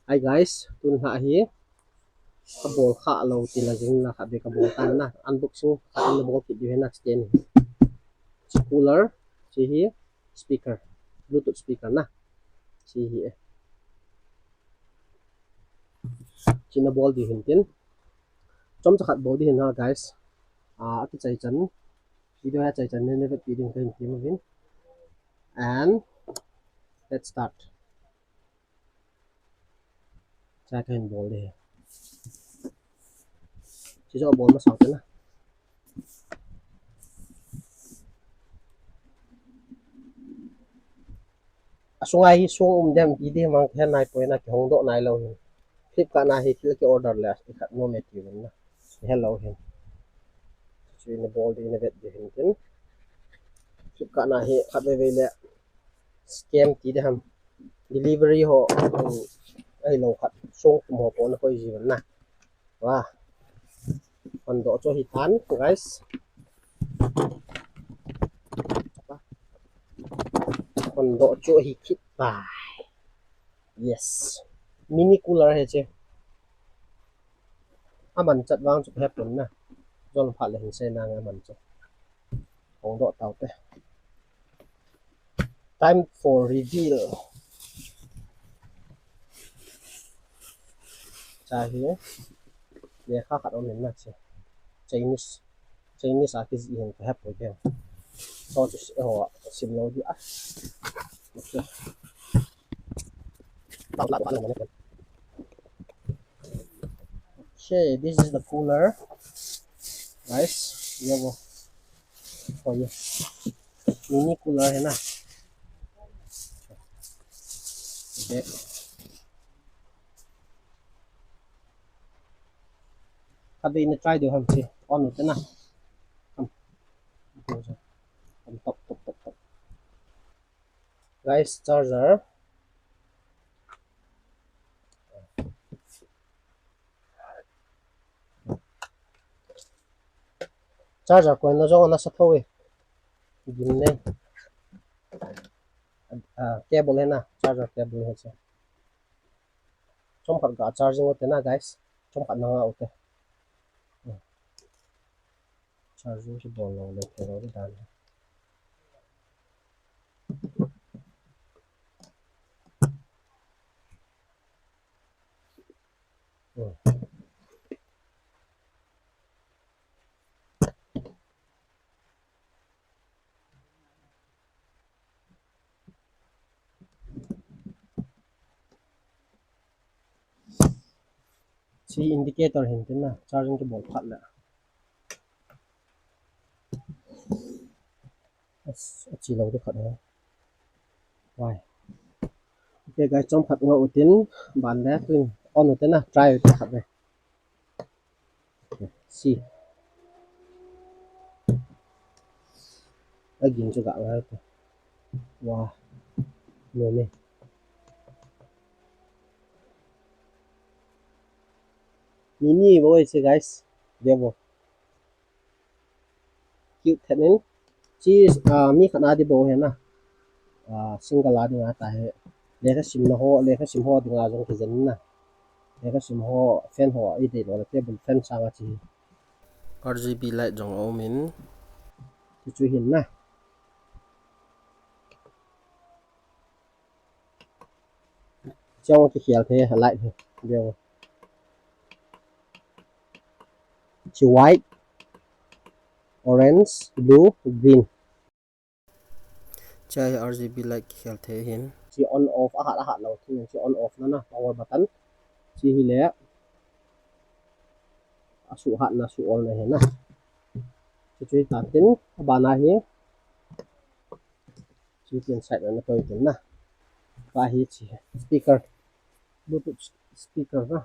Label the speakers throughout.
Speaker 1: Hi guys, tun ha hi kabol kha lo ti la jing la kha be kabol tan na unboxing kha in bol ki di na stand chi cooler chi hi speaker bluetooth speaker na chi hi chi na bol di hin tin chom cha khat bol di hin ha guys ki chai chan video ha chai chan ne ne vet video ka hin ti ma vin and let's start cha ka hin bol de chi cho bol ma sang na sungai hi sung dem ki di mang khen nai poi na ki hong do nai lo hin flip ka na hi til ki order le ki khat no me ti na hello hin chi na bol di na vet di hin tin flip ka na hi khat ve ve le scam tí đấy hầm delivery họ ai lâu khát số của họ có nó coi gì vậy nè và phần đó cho hít tán guys phần đó cho hít hít bài yes mini cooler hay chứ mình chặt vang chụp hẹp tuần nè do nó phải là hình xe nàng mình chụp phần đó tàu thế time for reveal cha hiếu để khác khác ông nè chứ Chinese artist hiện phải hẹp rồi kìa so cho họ sim lâu đi okay this is the cooler guys yeah oh yeah mini cooler है ना okay अब इन्हें try दो हम से on होते ना हम top guys charger của nó cho nó sắp thôi dìm lên cable है ना charger cable है chứ trong phần cả charging होते ना guys trong phần nó होते charging cái bộ nó lên theo cái đàn chỉ indicator hiện thế nào charging cái bộ thật là chỉ lâu cái thật này why ok guys trong thật ngộ tiếng bản lẽ lên on thế nào try cái thật này see again cho gạo này wow nhiều này mini boy chứ guys devil cute thế nên chỉ mi khả năng đi bộ hiện na single lá đi ngã tại lấy cái sim nó ho lấy cái sim ho đi ngã trong cái dân na lấy cái sim ho fan ho ít đi rồi cái bụng fan sang à chị RGB light trong ống min thì chú hiện na trong cái khiêu thế lại thôi điều chỉ white orange blue green chai RGB light khiêu thế hiện chỉ on off hạ lâu thì chỉ on off nó na power button chỉ hi lẽ su hạn là su on này hiện na chỉ chú tạm tính bà này nhé chỉ tiền sạch là nó tôi tính na và hi chỉ speaker bluetooth speaker na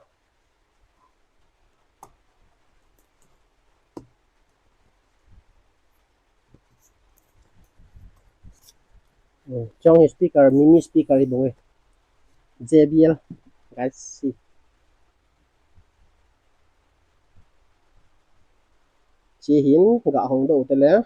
Speaker 1: trong speaker mini speaker đi bông JBL guys chỉ hiến gạ hồng đầu tên lẽ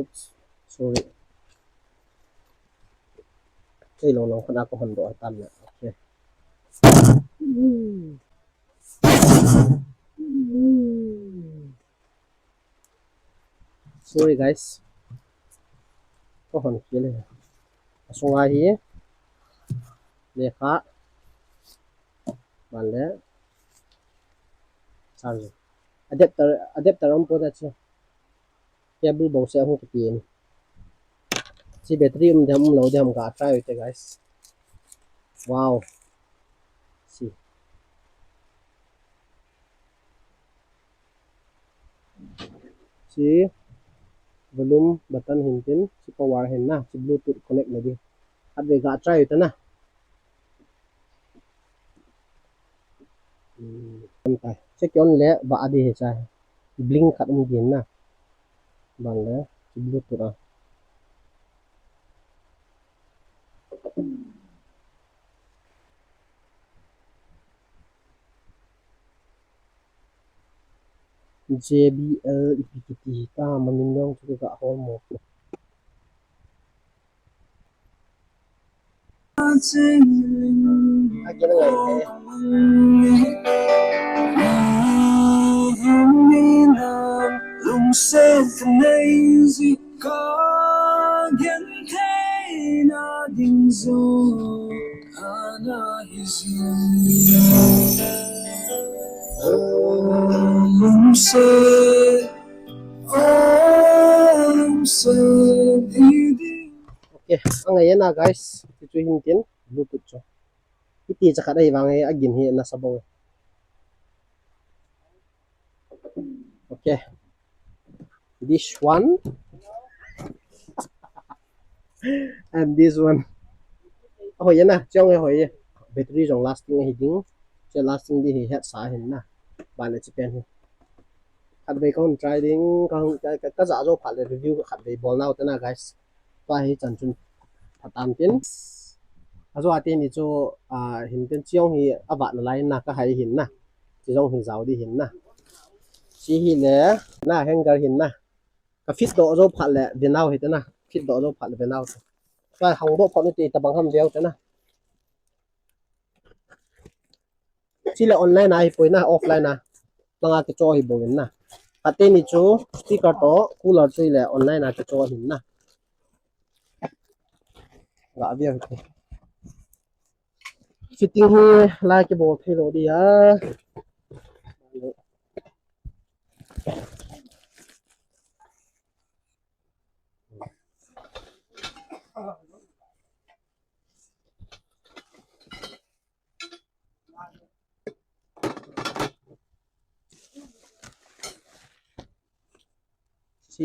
Speaker 1: oops sorry cái lỗ lòng khana có hòn độ tan nè ok sorry guys có hòn kia này sung ai hi le kha ban le charge adapter on po da chi cable box se ho ki pin chi battery dam lo dam ga try with guys wow see chi volume button hintin chi power hin na chi bluetooth connect na di at we ga try with na tay check on le ba adi he cha blink khat din na ban le chi bluetooth a JBL ipikiti ta maninong chu ga hol mo again ngai lung sen nei zi ka gen thế na ding zo ana hizin lung sen okay ang ngayon na guys ito hintin bluetooth cho iti sa kada ibang agin hi na sabong okay this one and this one oh yan na chong hoy battery jong lasting hi ding che lasting di hi het sa hin na ban le chi pen hi at be kon try ding kang ka za zo phat le review khat be bol now ta na guys pa hi chan chun phatam tin azo ati ni cho hin ten chiong hi awa na lai na ka hai hin na chi jong hi zau di hin na chi hi le na hanger hin na ka fit do zo phat le de now hi ta na fit do zo phat le be now pa hang do phat ni ti ta bang ham deu ta na chi le online ai poi na offline na tanga ke cho hi bo na ate ni chu sticker to cooler chui le online na ke cho hin na ga bia fitting hi la ke bo thelo di ya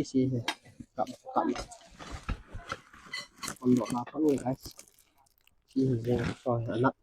Speaker 1: si cầm cầm con độ nào con người guys si riêng rồi nặng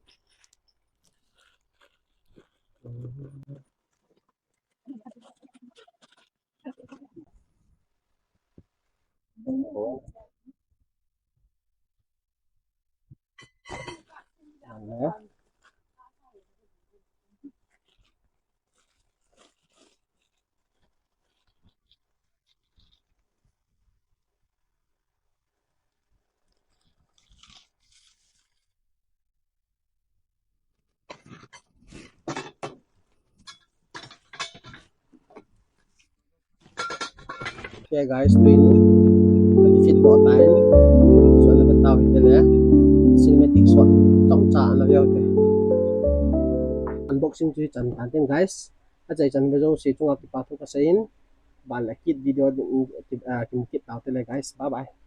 Speaker 1: okay guys twin lagi fit độ tay so là bắt đầu hiện lên cinematic shot trong trả là video thế unboxing chui chân tan tên guys à chạy chân video si chung up pa thu ka sein ban la kit video kim kit tao te guys bye bye